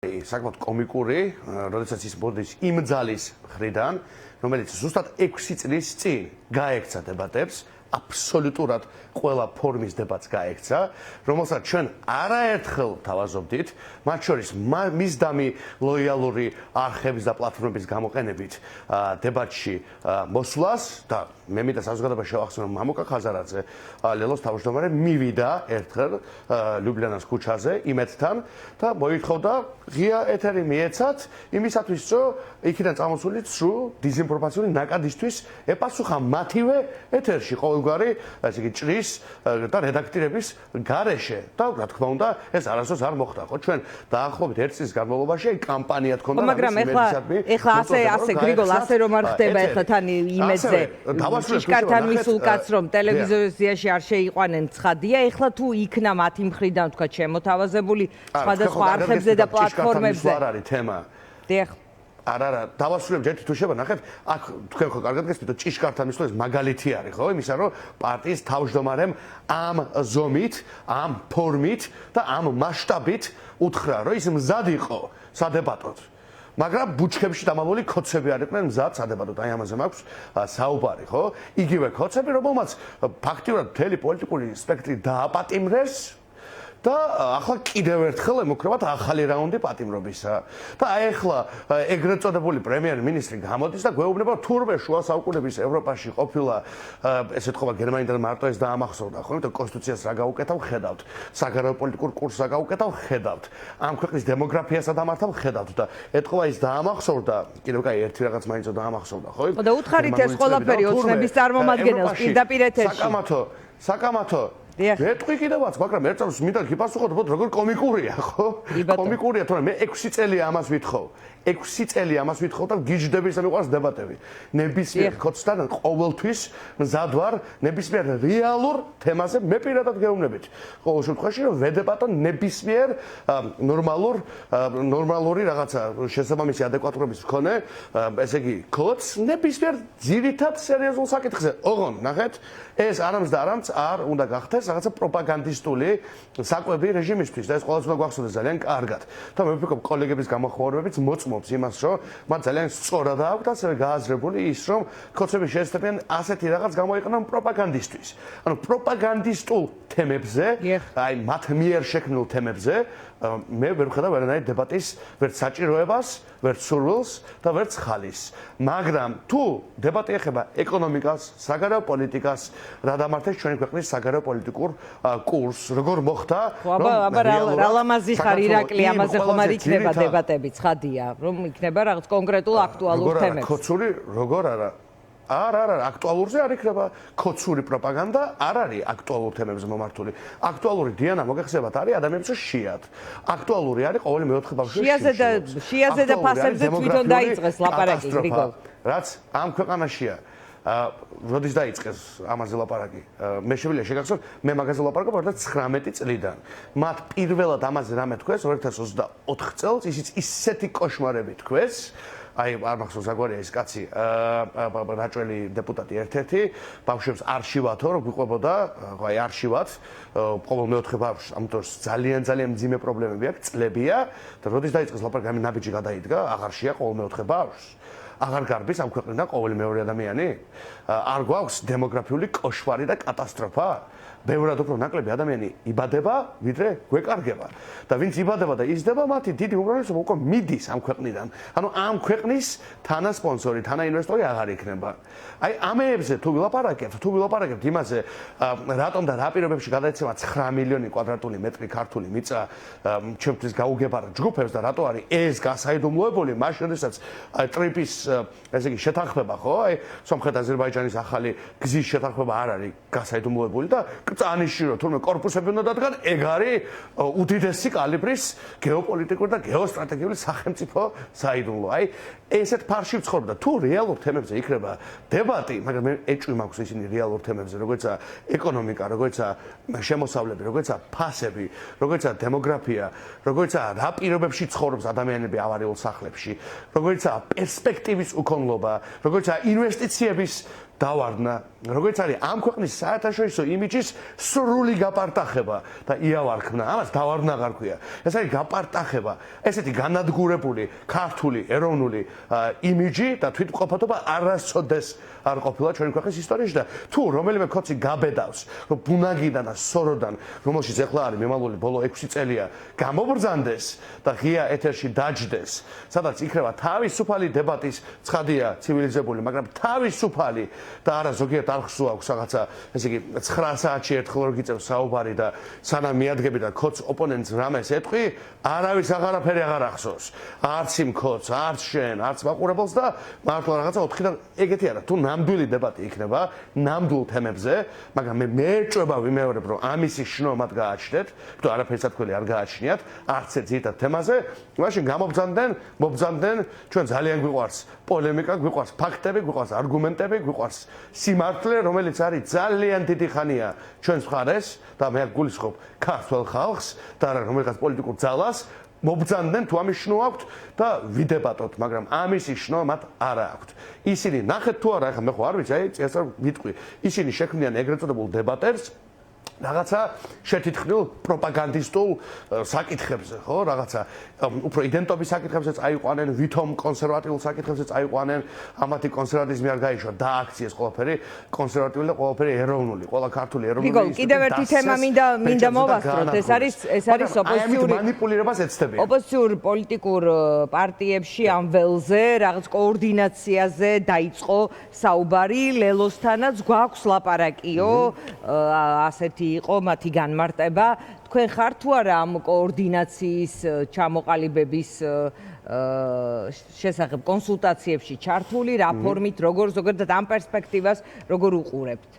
საკმაოდ კომიკური, როდესაც ის მოდის იმ ძალის მხრიდან, რომელიც ზუსტად 6 წლის წინ გაექცა დებატებს, აბსოლუტურად ყველა ფორმის დებატს გაექცა, რომელსაც ჩვენ არაერთხელ თავაზობდით, მათ შორის მისდამი ლოიალური არხების და პლატფორმების გამოყენებით დებატში მოსვლას და მე მინდა საზოგადოებაში შევახსენო მამუკა ხაზარაძე, ლელოს თავმჯდომარე მივიდა ერთხელ ლიუბლიანას ქუჩაზე იმედთან და მოითხოვდა ღია ეთერი მიეცათ იმისათვის, რომ იქიდან წამოსული ცრუ დიზინფორმაციული ნაკადისთვის ეპასუხა მათივე ეთერში ყოველგვარი ესე იგი ჭრის და რედაქტირების გარეშე და რა თქმა უნდა ეს არასდროს არ მოხდა ხო ჩვენ დაახლოებით 1 წლის განმავლობაში აი კამპანია თქონდა მაგრამ ეხლა ასე გრიგოლ ასე რომ არ ხდება ეხლა თან იმედზე ჭიშკართან მისულ კაცს რომ ტელევიზიაში არ შეიყვანენ ცხადია ეხლა თუ იქნა მათი მხრიდან თქვა შემოთავაზებული სხვადასხვა არხებზე და პლატფორმებზე არ არის თემა დიახ არა, დავასრულებ ჯერ თუ შევა ნახეთ, აქ თქვენ ხო კარგად გესმით, რომ ჭიშკართან მისვლა ეს მაგალითი არის, ხო? იმისა, რომ პარტიის თავმჯდომარემ ამ ზომით, ამ ფორმით და ამ მასშტაბით უთხრა, რომ ის მზად იყო სადებატოდ. მაგრამ ბუჩქებში დამალული ქოცები არ იყვნენ მზად სადებატოდ. აი ამაზე მაქვს საუბარი, ხო? იგივე ქოცები, რომელმაც ფაქტიურად მთელი პოლიტიკური სპექტრი დააპატიმრეს და ახლა კიდევ ერთხელ ემუქრებათ ახალი რაუნდი პატიმრობისა. და აი ახლა ეგრეთ წოდებული პრემიერ-მინისტრი გამოდის და გვეუბნება თურმე შუა საუკუნეების ევროპაში ყოფილა ესე თქვა გერმანიდან მარტო ეს დაამახსოვრდა, ხო? იმიტომ კონსტიტუციას რა გაუკეთავ ხედავთ, საგარეო პოლიტიკურ კურსს რა გაუკეთავ ხედავთ, ამ ქვეყნის დემოგრაფიასა დამართავ ხედავთ და ეთქვა ის დაამახსოვრდა, კიდევ კაი ერთი რაღაც მაინც დაამახსოვრდა, ხო? და უთხარით ეს ყველაფერი ოცნების წარმომადგენელს პირდაპირ ეთერში. საკამათო მეტყვი კიდევაც, მაგრამ ერთ წამს მინდა გიპასუხოთ, როგორ კომიკურია, ხო? კომიკურია, თორემ მე 6 წელი ამას ვითხოვ. 6 წელი ამას ვითხოვ და გიჯდები ისე მიყვარს დებატები. ნებისმიერ ხოცთან ყოველთვის მზად ვარ ნებისმიერ რეალურ თემაზე მე პირადად გეუბნებით. ყოველ შემთხვევაში რომ ვედებატო ნებისმიერ ნორმალური რაღაცა შესაბამისი ადეკვატურობის მქონე, ესე იგი, ხოც ნებისმიერ ძირითად სერიოზულ საკითხზე. ოღონ, ნახეთ, ეს არამც და არამც არ უნდა გახდეს რაღაცა პროპაგანდისტული საკვები რეჟიმისთვის და ეს ყველას უნდა გვახსოვდეს ძალიან კარგად. და მე ვფიქრობ კოლეგების გამოხმაურებებიც მოწმობს იმას, რომ მათ ძალიან სწორად აქვთ ასევე გააზრებული ის, რომ ქოცები შეესწრებიან ასეთი რაღაც გამოიყენონ პროპაგანდისტვის. ანუ პროპაგანდისტულ თემებზე, აი მათ მიერ შექმნილ თემებზე მე ვერ ვხედავ ვერანაირ დებატის ვერც საჭიროებას, ვერც სურვილს და ვერც ხალის. მაგრამ თუ დებატი ეხება ეკონომიკას, საგარეო პოლიტიკას, რა დამართეს ჩვენი ქვეყნის საგარეო პოლიტიკურ კურსს, როგორ მოხდა, აბა რა ლამაზი ხარ ირაკლი, ამაზე ხომ არ იქნება დებატები, ცხადია, რომ იქნება რაღაც კონკრეტულ აქტუალურ თემებზე. ქოცური როგორ არა არა, აქტუალურზე არ იქნება ქოცური პროპაგანდა, არ არის აქტუალურ თემებზე მომართული. აქტუალური დიანა მოგეხსენებათ არის ადამიანებს შეიათ. აქტუალური არის ყოველი მეოთხე ბავშვი. შეიაზე და ფასებზე თვითონ დაიწყეს ლაპარაკი გრიგოლ. რაც ამ ქვეყანაშია როდის დაიწყეს ამაზე ლაპარაკი? მე შეგვიძლია შეგახსოვოთ, მე მაგაზე ლაპარაკობ 2019 წლიდან. მათ პირველად ამაზე რამე თქვეს 2024 წელს, ისიც ისეთი კოშმარები თქვეს. აი არ მახსოვს აგვარია ეს კაცი რაჭველი დეპუტატი ერთ-ერთი ბავშვებს არ შივათო რომ გვიყვებოდა აი არ შივათ ყოველ მეოთხე ბავშვს ამიტომ ძალიან მძიმე პრობლემები აქვს წლებია და როდის დაიწყეს ლაპარაკი ამი ნაბიჯი გადაიდგა აღარ შეა ყოველ მეოთხე ბავშვს აღარ გარბის ამ ქვეყნიდან ყოველი მეორე ადამიანი არ გვაქვს დემოგრაფიული კოშვარი და კატასტროფა ბევრად უფრო ნაკლები ადამიანი იბადება, ვიდრე გვეკარგება. და ვინც იბადება და იზრდება, მათი დიდი უმრავლესობა უკვე მიდის ამ ქვეყნიდან. ანუ ამ ქვეყნის თანასპონსორი, თანაინვესტორი აღარ იქნება. აი ამეებზე თუ ვილაპარაკებთ იმაზე, რატომ და რა პირობებში გადაეცემა 9 მილიონი კვადრატული მეტრი ქართული მიწა ჩემთვის გაუგებარ ჯგუფებს და რატო არის ეს გასაიდუმლოებული, მაშინ როდესაც ტრიპის ესე იგი შეთანხმება, ხო? აი სომხეთ-აზერბაიჯანის ახალი გზის შეთანხმება არ არის გასაიდუმლოებული და წანიშირო თურმე კორპუსები უნდა დადგან, ეგ არის უდიდესი კალიბრის გეოპოლიტიკური და გეოსტრატეგიული სახელმწიფო საიდუმლო. აი ესეთ ფარში ვცხოვრობ და თუ რეალურ თემებზე იქნება დებატი, მაგრამ მე ეჭვი მაქვს ისინი რეალურ თემებზე, როგორიცაა ეკონომიკა, როგორიცაა შემოსავლები, როგორიცაა ფასები, როგორიცაა დემოგრაფია, როგორიცაა რა პირობებში ცხოვრობს ადამიანები ავარიულ სახლებში, როგორიცაა პერსპექტივის უქონლობა, როგორიცაა ინვესტიციების დავარდნა როგორც არის ამ ქვეყნის საერთაშორისო იმიჯის სრული გაპარტახება და იავარქმნა, ამას დავარნაღარ ქვია. ეს არის გაპარტახება, ესეთი განადგურებული ქართული ეროვნული იმიჯი და თვითმყოფადობა არასოდეს არ ყოფილა ჩვენი ქვეყნის ისტორიაში და თუ რომელიმე ქოცი გაბედავს, რომ ბუნაგიდან და სოროდან, რომელშიც ეხლა არის მიმალული ბოლო 6 წელია, გამობრძანდეს და ღია ეთერში დაჯდეს, სადაც იქნება თავისუფალი დებატის ცხადია ცივილიზებული, მაგრამ თავისუფალი და არა ზოგიერთ არხსუ აქვს რაღაცა, ესე იგი 9 საათში ერთხელ რო გიწევს საუბარი და სანამ მიადგები და ქოც ოპონენტს რამეს ეტყვი, არავის აღარაფერი აღარ ახსოვს. არც იმ ქოც, არც შენ, არც მაყურებელს და მართლა რაღაცა 4-დან ეგეთი არა, თუ ნამდვილი დებატი იქნება ნამდვილ თემებზე, მაგრამ მე მეეჭვება ვიმეორებ, რომ ამისი შნო მათ გააჩნდეთ, თუ არაფერს თქვილი არ გააჩნიათ, არც ერთ ზედა თემაზე, მაშინ მობრძანდნენ, ჩვენ ძალიან გვიყვარს პოლემიკა, გვიყვარს ფაქტები, გვიყვარს არგუმენტები, გვიყვარს სიმართლე, რომელიც არის ძალიან დიდი ხანია ჩვენს მხარეს და მე გულისხმობ ქართულ ხალხს და რომელიღაც პოლიტიკურ ძალას მობრძანდნენ თუ ამის შნო აქვთ და ვიდებატოთ, მაგრამ ამისი შნო მათ არ აქვთ. ისინი ნახეთ თუ არა, ახლა მე ხო არ ვიცი, აი წესრიგ ვიტყვი. ისინი შექმნიან ეგრეთ წოდებულ დებატერს რაღაცა შეთითქმულ პროპაგანდისტულ საკითხებზე, ხო? რაღაცა უფრო იდენტობის საკითხებზეც აიყვანენ, ვითომ კონსერვატიულ საკითხებზეც აიყვანენ, ამათი კონსერვატიზმი არ გაიშვა, დააქციეს ყველაფერი კონსერვატიული და ყველაფერი ეროვნული, ყველა ქართული ეროვნული ისტორია. კიდევ ერთი თემა მინდა მოვასწროთ, ეს არის ოპოზიციური მანიპულირებას ეცდებიან. ოპოზიციურ პოლიტიკურ პარტიებში ამ ველზე, რაღაც კოორდინაციაზე დაიწყო საუბარი, ლელოსთანაც გვაქვს ლაპარაკიო, ასეთი იყო მათი განმარტება. თქვენ ხართ თუ არა ამ კოორდინაციის ჩამოყალიბების შესახებ კონსულტაციებში ჩართული, რა ფორმით, როგორ ზოგადად ამ პერსპექტივას როგორ უყურებთ?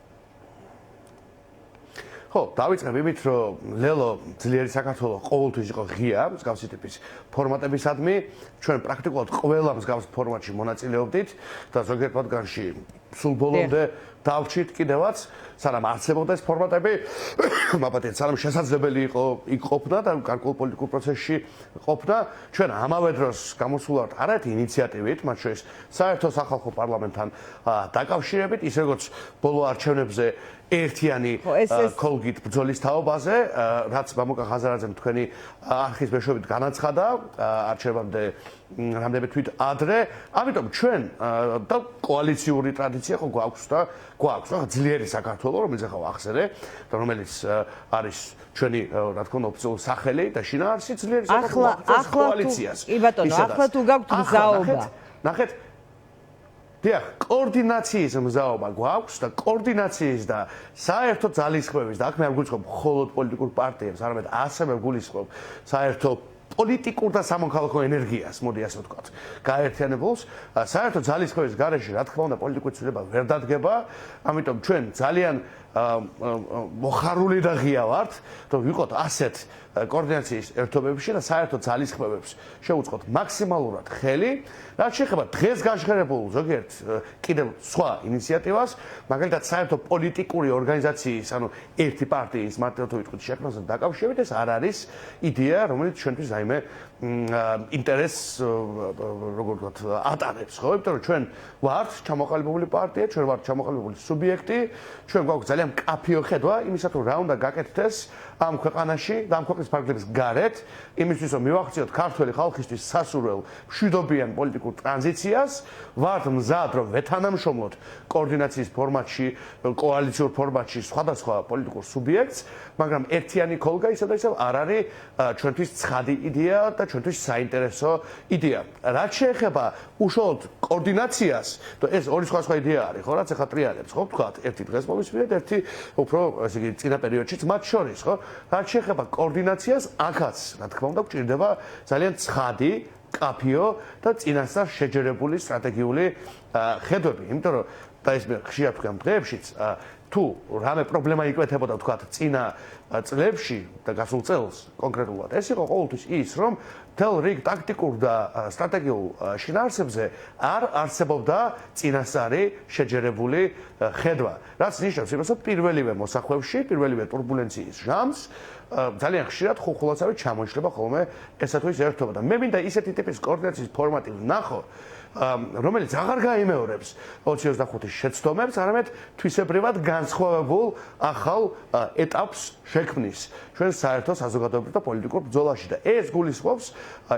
ხო, დავიწყებ იმით, რომ ლელო ძლიერი საქართველო ყოველთვის იყო ღია მსგავსი ტიპის ფორმატებისადმი. ჩვენ პრაქტიკულად ყველა მსგავს ფორმატში მონაწილეობდით და ზოგიერთ მათგანში სულ ბოლომდე დავჭით კიდევაც, სანამ არსებობდა ეს ფორმატები, მაპატიეთ, სანამ შესაძლებელი იყო იქ ყოფნა და გარკვეულ პოლიტიკურ პროცესში ყოფნა, ჩვენ ამავე დროს გამოსულავთ არაერთი ინიციატივით, მათ შორის საერთო სახალხო პარლამენტთან დაკავშირებით, ის როგორც ბოლო არჩევნებზე ერთიანი კოლგით ბრძოლის თაობაზე, რაც მამუკა ხაზარაძემ თქვენი არხის მეშვეობით განაცხადა არჩევამდე რამდენიმე თვით ადრე, ამიტომ ჩვენ და კოალიციური ტრადიცია ხო გვაქვს და გვაქვს რა ძლიერი საქართველო, რომელიც ახლა ახსენე და რომელიც არის ჩვენი რა თქმა უნდა ოფიციალური სახელი და შინაარსი ძლიერი საქართველოს კოალიციას. კი ბატონო, ახლა თუ გაქვთ მზაობა. ნახეთ დიახ, კოორდინაციის მზაობა გვაქვს და კოორდინაციის და საერთო ძალისხმევის და აქ მე არ გულისხმობ მხოლოდ პოლიტიკურ პარტიებს, არამედ ასევე გულისხმობ საერთო პოლიტიკურ და სამოქალაქო ენერგიას, მოდი ასე ვთქვათ, გაერთიანებულს, საერთო ძალისხმევის გარეშე, რა თქმა უნდა, პოლიტიკური ცვლილება ვერ დადგება, ამიტომ ჩვენ ძალიან მოხარული და ღია ვართ, რომ ვიყოთ ასეთ კოორდინაციის ერთობებში და საერთო ძალისხმევებს შევუწყოთ მაქსიმალურად ხელი, რაც შეეხება დღეს გაჟღერებულ ზოგიერთ კიდევ სხვა ინიციატივას, მაგალითად საერთო პოლიტიკური ორგანიზაციის, ანუ ერთი პარტიის მარტივად ვიტყვით შექმნასთან დაკავშირებით, ეს არ არის იდეა, რომელიც ჩვენთვის რაიმე ინტერესს როგორ ვთქვათ ატარებს, ხო? იმიტომ რომ ჩვენ ვართ ჩამოყალიბებული პარტია, ჩვენ ვართ ჩამოყალიბებული სუბიექტი, ჩვენ გვაქვს ძალიან მკაფიო ხედვა იმისა, რომ რა უნდა გაკეთდეს ამ ქვეყანაში და ამ ქვეყნის ფარგლების გარეთ, იმისთვის რომ მივახციოთ ქართველი ხალხისთვის სასურველ მშვიდობიან პოლიტიკურ ტრანზიციას, ვართ მზად რომ ვეთანამშრომლოთ კოორდინაციის ფორმატში, კოალიციურ ფორმატში სხვადასხვა პოლიტიკურ სუბიექტს, მაგრამ ერთიანი ქოლგა ისე და ისე არ არის ჩვენთვის ცხადი იდეა და ჩვენთვის საინტერესო იდეა. რაც შეეხება უშუალოდ კოორდინაციას, ეს ორი სხვადასხვა იდეა არის, ხო, რაც ახლა ტრიალებს, ხო, ვთქვათ, ერთი დღეს მომისმინეთ, ერთი უფრო, ესე იგი, წინა პერიოდშიც მათ შორის, ხო? რაც შეეხება კოორდინაციას, აქაც, რა თქმა უნდა, გვჭირდება ძალიან ცხადი, კაფიო და წინასწარ შეჯერებული სტრატეგიული ხედვები, იმიტომ რომ და ეს მე ხშირად ვთქვი ამ დღეებშიც, თუ რამე პრობლემა იკვეთებოდა, ვთქვათ, წინა წლებში და გასულ წელს კონკრეტულად ეს იყო ყოველთვის ის, რომ თელ რიგ ტაქტიკურ და სტრატეგიულ შინაარსებზე არ არსებობდა წინასწარი შეჯერებული ხედვა, რაც ნიშნავს იმას, რომ პირველივე მოსახვევში, პირველივე турბულენციის ჟამს ძალიან ხშირად ხუხულაცავით ჩამოიშლება ხოლმე ესა თუ ის ერთობა და მე მინდა ისეთი ტიპის კოორდინაციის ფორმატი ვნახო, რომელიც აღარ გაიმეორებს 25-ის შეცდომებს, არამედ თვისებრივად განსხვავებულ ახალ ეტაპს შექმნის ჩვენ საერთო საზოგადოებრივ და პოლიტიკურ ბრძოლაში და ეს გულისხმობს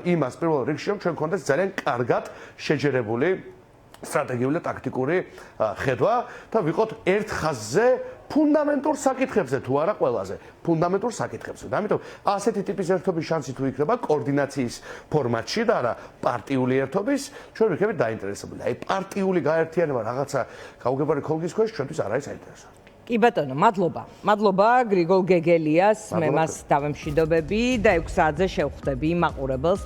იმას პირველ რიგში, რომ ჩვენ გქონდეს ძალიან კარგად შეჯერებული სტრატეგიული და ტაქტიკური ხედვა და ვიყოთ ერთ ხაზზე ფუნდამენტურ საკითხებზე თუ არა ყველაზე ფუნდამენტურ საკითხებზე. და ამიტომ ასეთი ტიპის ერთობის შანსი თუ იქნება კოორდინაციის ფორმატში და არა პარტიული ერთობის, ჩვენ ვიქნებით დაინტერესებული. აი პარტიული გაერთიანება რაღაცა გაუგებარი ქოლგის ქვეშ ჩვენთვის არ არის საინტერესო. კი ბატონო, მადლობა. მადლობა გრიგოლ გეგელიას, მე მას დავემშვიდობები და 6 საათზე შევხვდები მაყურებელს.